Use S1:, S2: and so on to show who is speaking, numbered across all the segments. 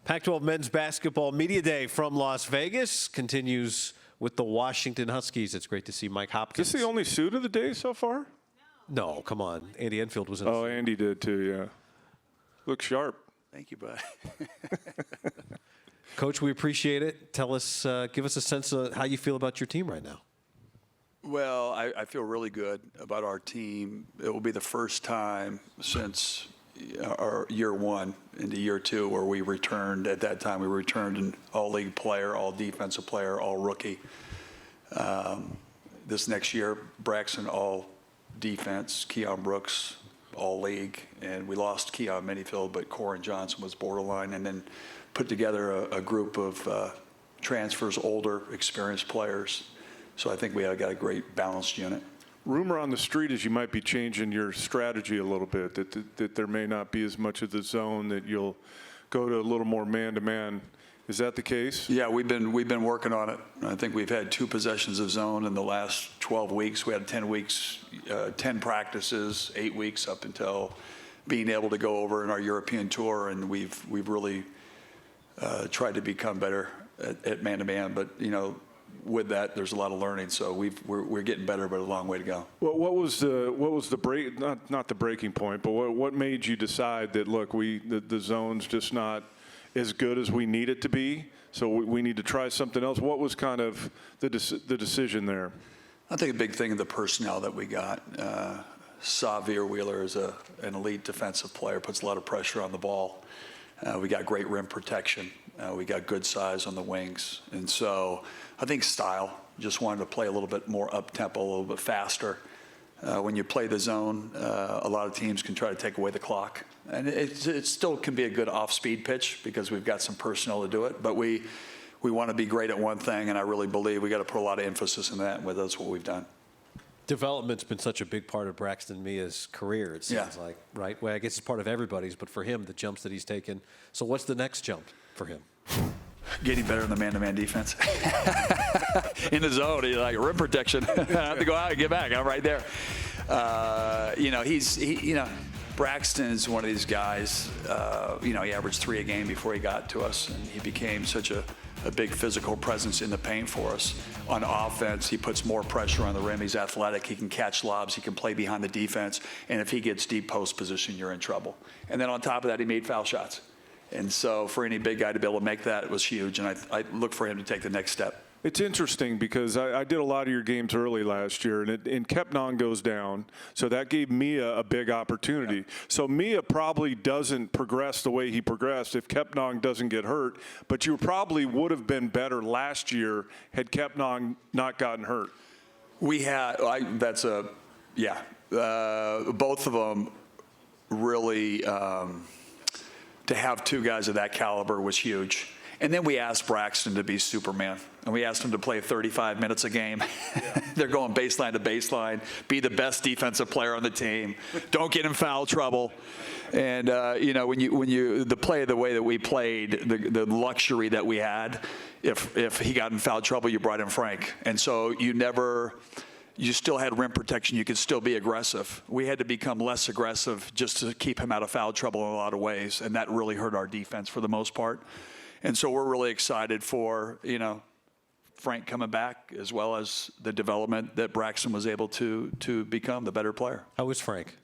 S1: Pac-12 Men's Basketball Media Day from Las Vegas continues with the Washington Huskies. It's great to see Mike Hopkins.
S2: Is this the only suit of the day so far?
S1: No, come on. Andy Enfield was in
S2: Oh, Andy did too, yeah. Looks sharp.
S3: Thank you, bud.
S1: Coach, we appreciate it. Tell us, give us a sense of how you feel about your team right now.
S3: Well, I feel really good about our team. It will be the first time since our year one into year two where we returned. At that time, we returned an all-league player, all defensive player, all rookie. This next year, Braxton all defense, Keon Brooks all league, and we lost Keon Minifield, but Corin Johnson was borderline, and then put together a group of transfers, older, experienced players. So I think we have got a great balanced unit.
S2: Rumor on the street is you might be changing your strategy a little bit, that there may not be as much of the zone, that you'll go to a little more man-to-man. Is that the case?
S3: Yeah, we've been working on it. I think we've had 2 possessions of zone in the last 12 weeks. We had 10 weeks, 10 practices, 8 weeks up until being able to go over in our European tour, and we've really tried to become better at man-to-man. But with that, there's a lot of learning. So we're getting better, but a long way to go.
S2: Well, what was the break? Not the breaking point, but what made you decide that look, the zone's just not as good as we need it to be, so we need to try something else? What was kind of the decision there?
S3: I think a big thing is the personnel that we got. Onavier Wheeler is an elite defensive player, puts a lot of pressure on the ball. We got great rim protection. We got good size on the wings. And so I think style, just wanted to play a little bit more up-tempo, a little bit faster. When you play the zone, a lot of teams can try to take away the clock. And it still can be a good off-speed pitch because we've got some personnel to do it. But we want to be great at one thing, and I really believe we got to put a lot of emphasis in that, and that's what we've done.
S1: Development's been such a big part of Braxton Mia's career, it seems like, right? Well, I guess it's part of everybody's, but for him, the jumps that he's taken. So what's the next jump for him?
S3: Getting better in the man-to-man defense. In the zone, he's like, rim protection. I have to go out and get back. I'm right there. Braxton is one of these guys, he averaged 3 a game before he got to us, and he became such a big physical presence in the paint for us. On offense, he puts more pressure on the rim. He's athletic. He can catch lobs. He can play behind the defense. And if he gets deep post position, you're in trouble. And then on top of that, he made foul shots. And so for any big guy to be able to make that was huge, and I look for him to take the next step.
S2: It's interesting because I did a lot of your games early last year, and Kepnon goes down, so that gave Mia a big opportunity. Yeah. So Mia probably doesn't progress the way he progressed if Kepnon doesn't get hurt, but you probably would have been better last year had Kepnon not gotten hurt.
S3: We had, both of them really, to have 2 guys of that caliber was huge. And then we asked Braxton to be Superman, and we asked him to play 35 minutes a game. Yeah. They're going baseline to baseline, be the best defensive player on the team, don't get in foul trouble. And when you the way that we played, the luxury that we had, if he got in foul trouble, you brought in Frank, and so you still had rim protection. You could still be aggressive. We had to become less aggressive just to keep him out of foul trouble in a lot of ways, and that really hurt our defense for the most part. And so we're really excited for, Frank coming back, as well as the development that Braxton was able to become the better player.
S1: How is Frank?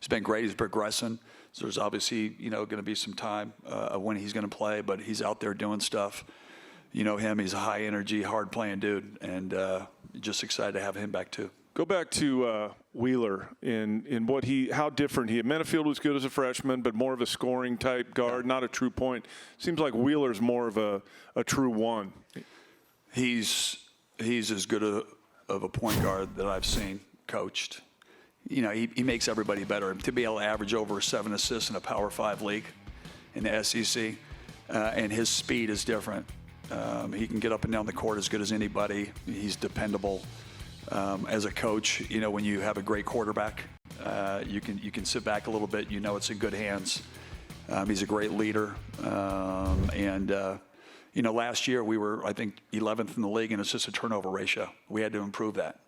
S3: He's been great. He's progressing. So there's obviously, going to be some time when he's going to play, but he's out there doing stuff. You know him. He's a high-energy, hard-playing dude, and just excited to have him back too.
S2: Go back to Wheeler in how different he. Minifield was good as a freshman, but more of a scoring type guard, not a true point. Seems like Wheeler's more of a true one.
S3: He's as good of a point guard that I've seen coached. He makes everybody better. To be able to average over 7 assists in a Power 5 league in the SEC, and his speed is different. He can get up and down the court as good as anybody. He's dependable. As a coach, when you have a great quarterback, you can sit back a little bit. It's in good hands. He's a great leader. Last year we were, I think, 11th in the league in assist to turnover ratio. We had to improve that.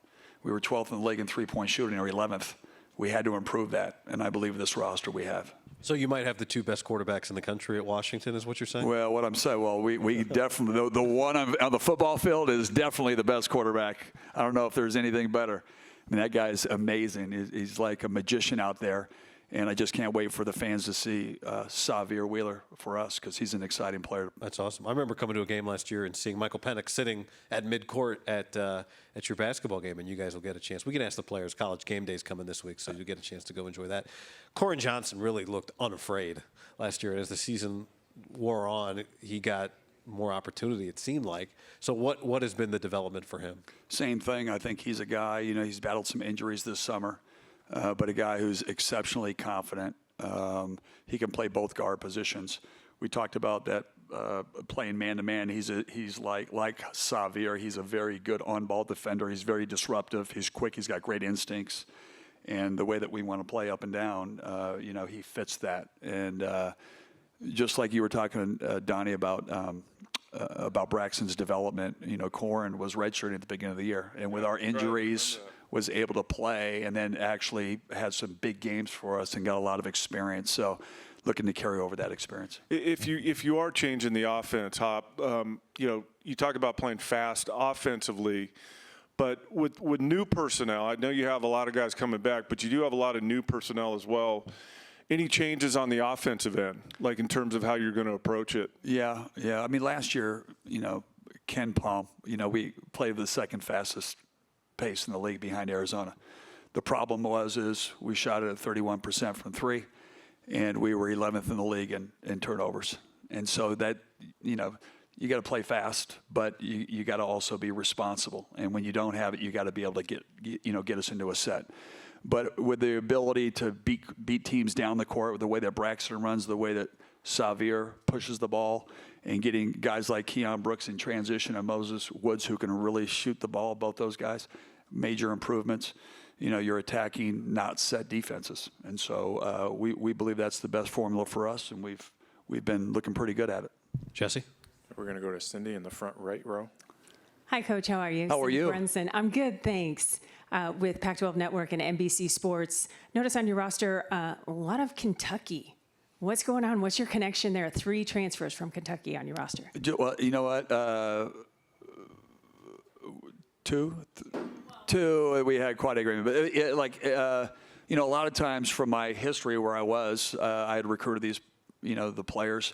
S3: We were 12th in the league in 3-point shooting, or 11th. We had to improve that, and I believe this roster we have.
S1: So you might have the two best quarterbacks in the country at Washington, is what you're saying?
S3: Well, what I'm saying, we definitely, the one on the football field is definitely the best quarterback. I don't know if there's anything better. I mean, that guy's amazing. He's like a magician out there. And I just can't wait for the fans to see Onavier Wheeler for us because he's an exciting player.
S1: That's awesome. I remember coming to a game last year and seeing Michael Penix sitting at midcourt at your basketball game, and you guys will get a chance. We can ask the players. College game day's coming this week, so you'll get a chance to go enjoy that. Corin Johnson really looked unafraid last year. As the season wore on, he got more opportunity, it seemed like. So what has been the development for him?
S3: Same thing. I think he's a guy, he's battled some injuries this summer. But a guy who's exceptionally confident. He can play both guard positions. We talked about that playing man-to-man. He's like Onavier. He's a very good on-ball defender. He's very disruptive. He's quick. He's got great instincts. And the way that we want to play up and down, he fits that. And just like you were talking, Donnie, about Braxton's development, Corin was redshirting at the beginning of the year. And with our injuries, was able to play and then actually had some big games for us and got a lot of experience. So looking to carry over that experience.
S2: If you are changing the offense, Hop, you talk about playing fast offensively, but with new personnel, I know you have a lot of guys coming back, but you do have a lot of new personnel as well. Any changes on the offensive end, like in terms of how you're going to approach it?
S3: Yeah. I mean, last year, Ken Palm, we played the second fastest pace in the league behind Arizona. The problem is we shot it at 31% from three, and we were 11th in the league in turnovers. And so that, you got to play fast, but you got to also be responsible. And when you don't have it, you got to be able to get us into a set. But with the ability to beat teams down the court, with the way that Braxton runs, the way that Onavier pushes the ball, and getting guys like Keon Brooks in transition and Moses Woods who can really shoot the ball, both those guys, major improvements. You're attacking not set defenses. And so we believe that's the best formula for us, and we've been looking pretty good at it.
S1: Jesse?
S4: We're going to go to Cindy in the front right row.
S5: Hi, Coach. How are you?
S3: How are you?
S5: Brunson. I'm good, thanks. With Pac-12 Network and NBC Sports. Notice on your roster a lot of Kentucky. What's going on? What's your connection there? 3 transfers from Kentucky on your roster.
S3: Well, you know what? Two. We had quite agreement. But a lot of times from my history where I was, I had recruited these, the players.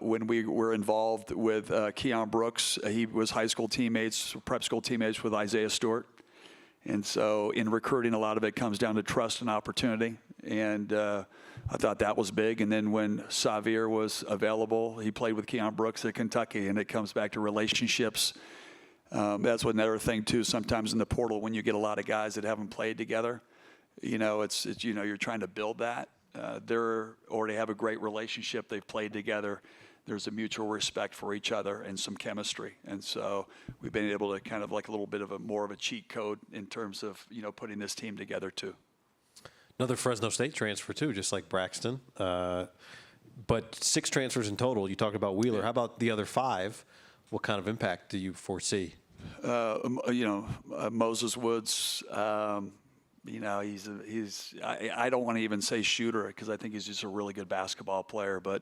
S3: When we were involved with Keon Brooks, he was prep school teammates with Isaiah Stewart. And so in recruiting, a lot of it comes down to trust and opportunity. And I thought that was big. And then when Onavier was available, he played with Keon Brooks at Kentucky. And it comes back to relationships. That's another thing, too, sometimes in the portal when you get a lot of guys that haven't played together. You're trying to build that. They already have a great relationship. They've played together. There's a mutual respect for each other and some chemistry. And so we've been able to kind of like a little bit of more of a cheat code in terms of, putting this team together too.
S1: Another Fresno State transfer too, just like Braxton. But 6 transfers in total. You talked about Wheeler. How about the other 5? What kind of impact do you foresee?
S3: Moses Woods, I don't want to even say shooter because I think he's just a really good basketball player, but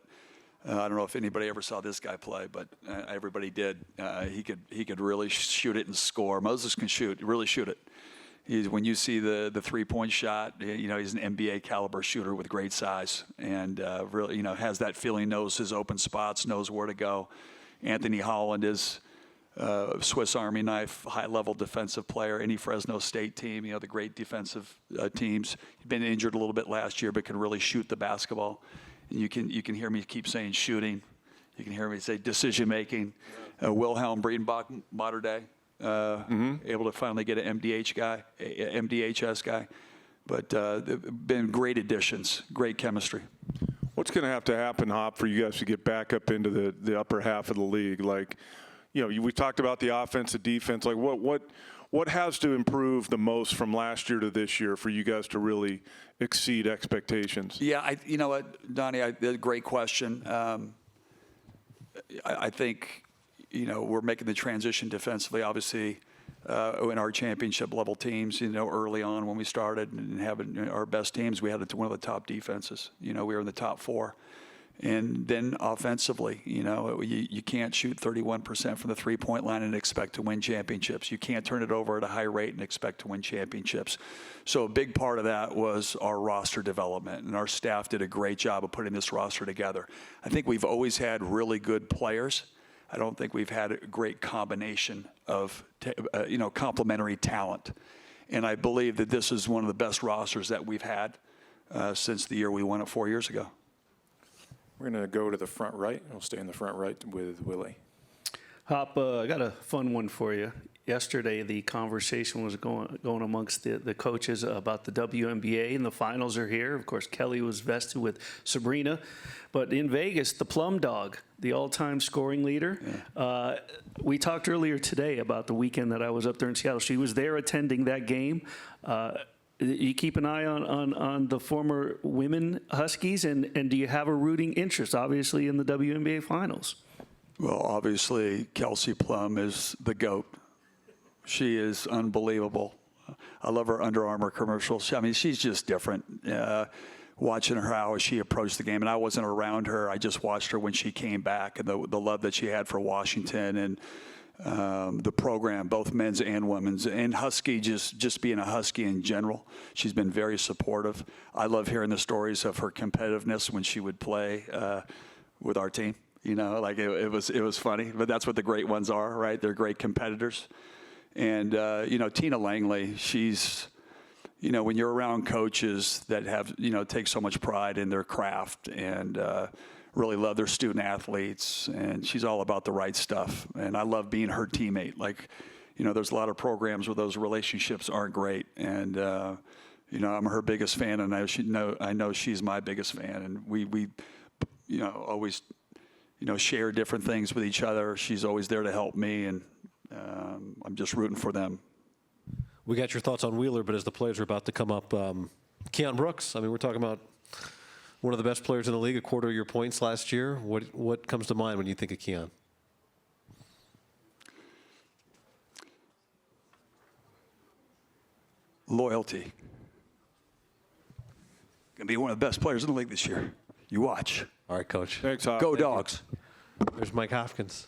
S3: I don't know if anybody ever saw this guy play, but everybody did. He could really shoot it and score. Moses can really shoot it. When you see the 3-point shot, he's an NBA caliber shooter with great size and really, has that feeling, knows his open spots, knows where to go. Anthony Holland is Swiss Army knife, high-level defensive player. Any Fresno State team, the great defensive teams. He's been injured a little bit last year, but can really shoot the basketball. And you can hear me keep saying shooting. You can hear me say decision-making. Wilhelm Breedenbach, modern day, able to finally get an MDHS guy. But been great additions, great chemistry.
S2: What's going to have to happen, Hop, for you guys to get back up into the upper half of the league? Like, we talked about the offense, the defense. Like, what has to improve the most from last year to this year for you guys to really exceed expectations?
S3: Yeah, you know what, Donnie, great question. I think, we're making the transition defensively. Obviously, in our championship level teams, early on when we started and having our best teams, we had one of the top defenses. We were in the top 4. And then offensively, you can't shoot 31% from the three-point line and expect to win championships. You can't turn it over at a high rate and expect to win championships. So a big part of that was our roster development, and our staff did a great job of putting this roster together. I think we've always had really good players. I don't think we've had a great combination of, complementary talent. And I believe that this is one of the best rosters that we've had since the year we won it 4 years ago.
S4: We're going to go to the front right. We'll stay in the front right with Willie.
S6: Hop, I got a fun one for you. Yesterday, the conversation was going amongst the coaches about the WNBA, and the finals are here. Of course, Kelly was vested with Sabrina. But in Vegas, the Plum Dog, the all-time scoring leader, we talked earlier today about the weekend that I was up there in Seattle. She was there attending that game. You keep an eye on the former women Huskies, and do you have a rooting interest, obviously, in the WNBA finals?
S3: Well, obviously, Kelsey Plum is the GOAT. She is unbelievable. I love her Under Armour commercials. I mean, she's just different. Watching her, how she approached the game, and I wasn't around her. I just watched her when she came back, and the love that she had for Washington and the program, both men's and women's, and Husky, just being a Husky in general. She's been very supportive. I love hearing the stories of her competitiveness when she would play with our team. It was funny, but that's what the great ones are, right? They're great competitors. And, Tina Langley, she's, when you're around coaches that have, take so much pride in their craft and really love their student athletes, and she's all about the right stuff. And I love being her teammate. There's a lot of programs where those relationships aren't great. And, I'm her biggest fan, and I know she's my biggest fan. And we always, share different things with each other. She's always there to help me, and I'm just rooting for them.
S1: We got your thoughts on Wheeler, but as the players are about to come up, Keon Brooks, I mean, we're talking about one of the best players in the league, a quarter of your points last year. What comes to mind when you think of Keon?
S3: Loyalty. Going to be one of the best players in the league this year. You watch.
S1: All right, Coach.
S2: Thanks, Hop.
S3: Go
S2: Thank you.
S3: Dogs.
S1: There's Mike Hopkins.